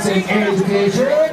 basic education.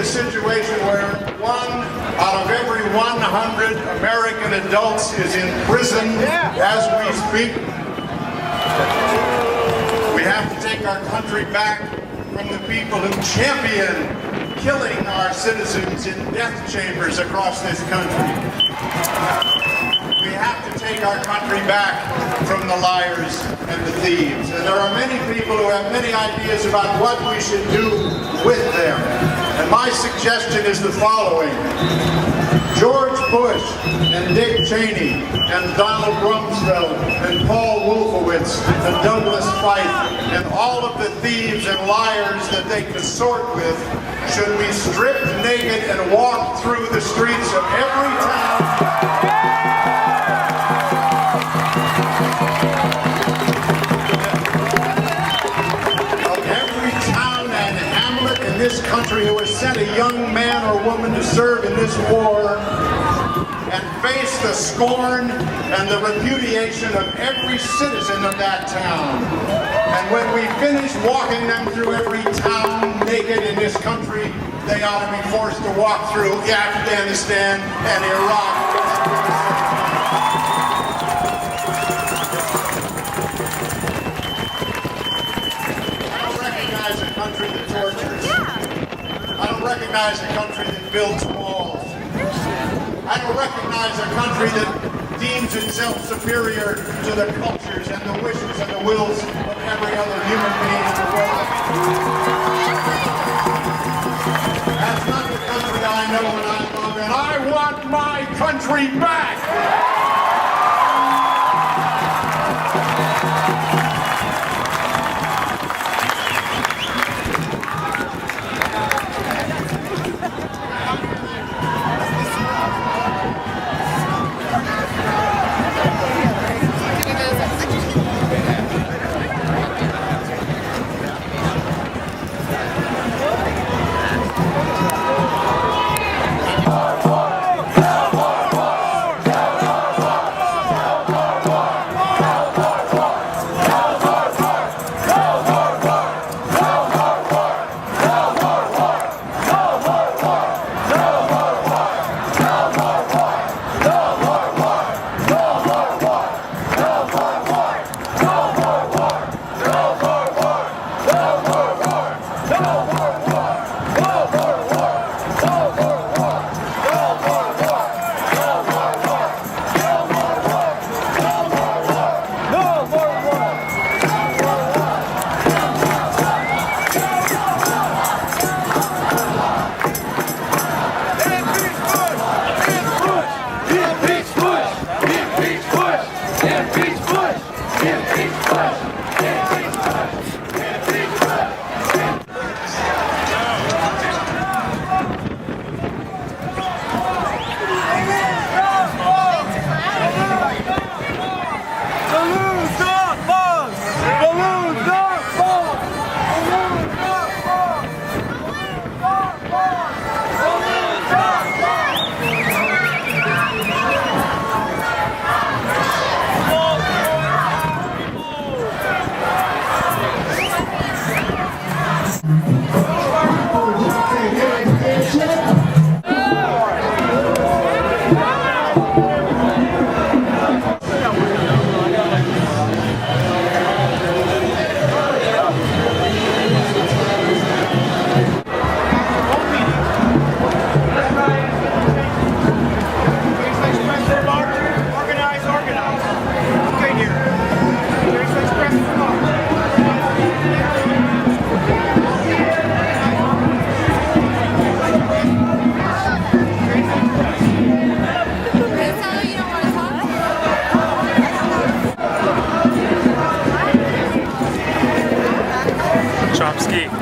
Situation where 1 out of every 100 American adults is in prison as we speak. We have to take our country back from the people who champion killing our citizens in death chambers across this country. We have to take our country back from the liars and the thieves. And there are many people who have many ideas about what we should do with them. And my suggestion is the following. George Bush and Dick Cheney and Donald Rumsfeld and Paul Wolfowitz and Douglas Feith and all of the thieves and liars that they consort with should be stripped naked and walk through the streets of every town. This country who has sent a young man or woman to serve in this war and face the scorn and the repudiation of every citizen of that town. And when we finish walking them through every town naked in this country, they ought to be forced to walk through Afghanistan and Iraq. I don't recognize a country that tortures. I don't recognize a country that builds walls. I don't recognize a country that deems itself superior to the cultures and the wishes and the wills of every other human being in the world. That's not the country I know and I love, and I want my country back!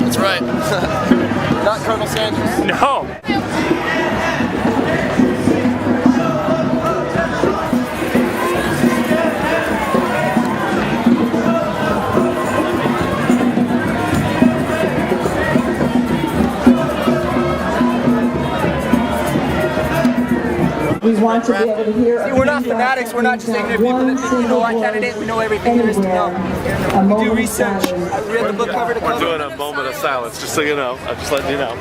That's right. Not Colonel Sanders. No. We want to be able to hear. See, we're not fanatics. We're not just ignorant people that think we know our candidate. We know everything there is to know. We do research. I read the book cover to cover. We're doing a moment of silence, just so you know. I'm just letting you know.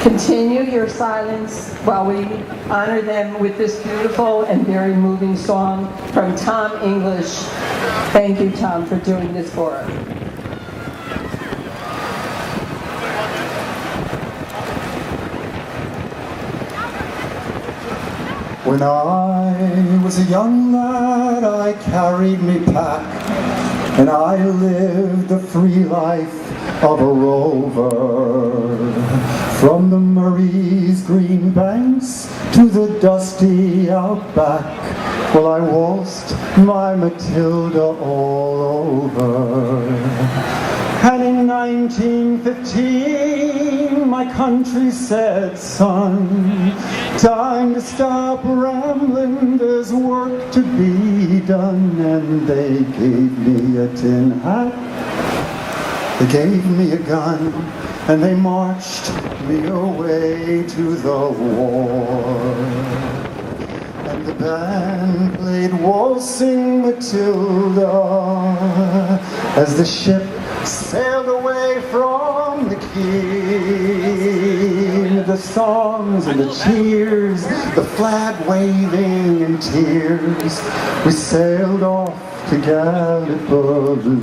Continue your silence while we honor them with this beautiful and very moving song from Tom English. Thank you, Tom, for doing this for us. When I was a young lad, I carried me pack, and I lived the free life of a rover. From the Murray's green banks to the dusty outback, well, I waltzed my Matilda all over. And in 1915, my country said, son, time to stop rambling, there's work to be done. And they gave me a tin hat, they gave me a gun, and they marched me away to the war. And the band played Waltzing Matilda as the ship sailed away from the quay. The songs and the cheers, the flag waving in tears, we sailed off to Gallipoli.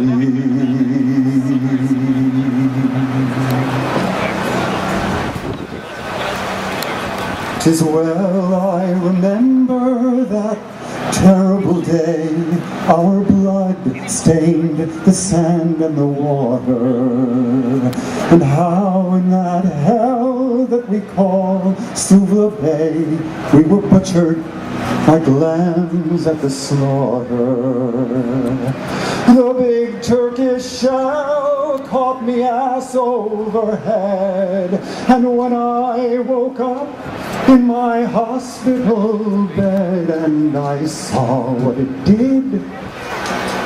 'Tis well I remember that terrible day, our blood stained the sand and the water, and how in that hell that we call Suvla Bay, we were butchered like lambs at the slaughter. The big Turkish shell caught me ass overhead, and when I woke up in my hospital bed and I saw what it did,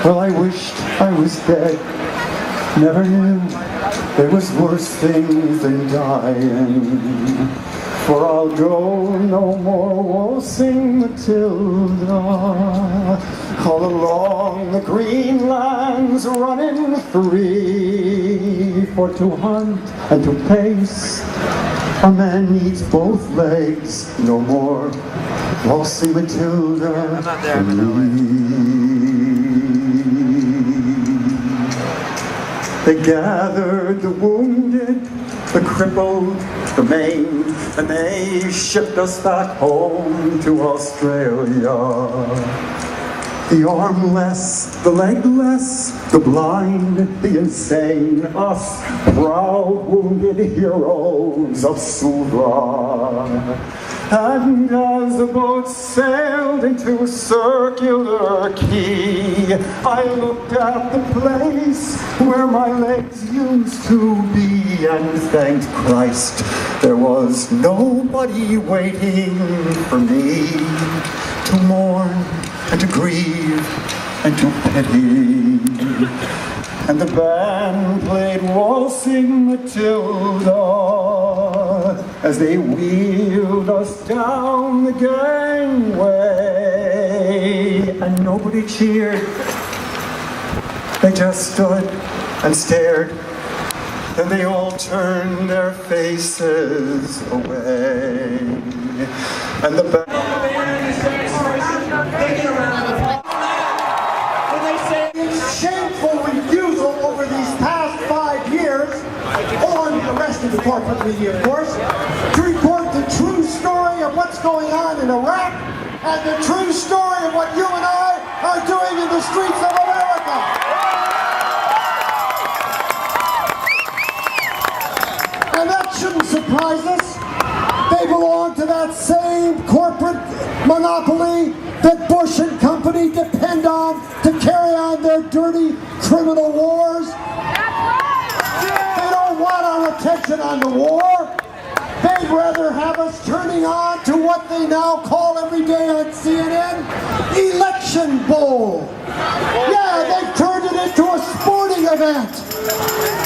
well, I wished I was dead. Never knew there was worse things than dying. For I'll go no more waltzing Matilda, all along the green lands running free. For to hunt and to pace, a man needs both legs. No more waltzing Matilda for me. They gathered the wounded, the crippled, the maimed, and they shipped us back home to Australia. The armless, the legless, the blind, the insane, us proud wounded heroes of Suvla. And as the boat sailed into Circular Quay, I looked at the place where my legs used to be, and thanked Christ there was nobody waiting for me to mourn and to grieve and to pity. And the band played Waltzing Matilda as they wheeled us down the gangway, and nobody cheered. They just stood and stared, then they all turned their faces away. And the band shameful refusal over these past 5 years, on the rest of the corporate media, of course, to report the true story story of what's going on in Iraq and the true story of what you and I are doing in the streets of America. And that shouldn't surprise us. They belong to that same corporate monopoly that Bush and company depend on to carry on their dirty criminal wars. They don't want our attention on the war. They'd rather have us turning on to what they now call every day on CNN, Election Bowl. Yeah, they've turned it into a sporting event.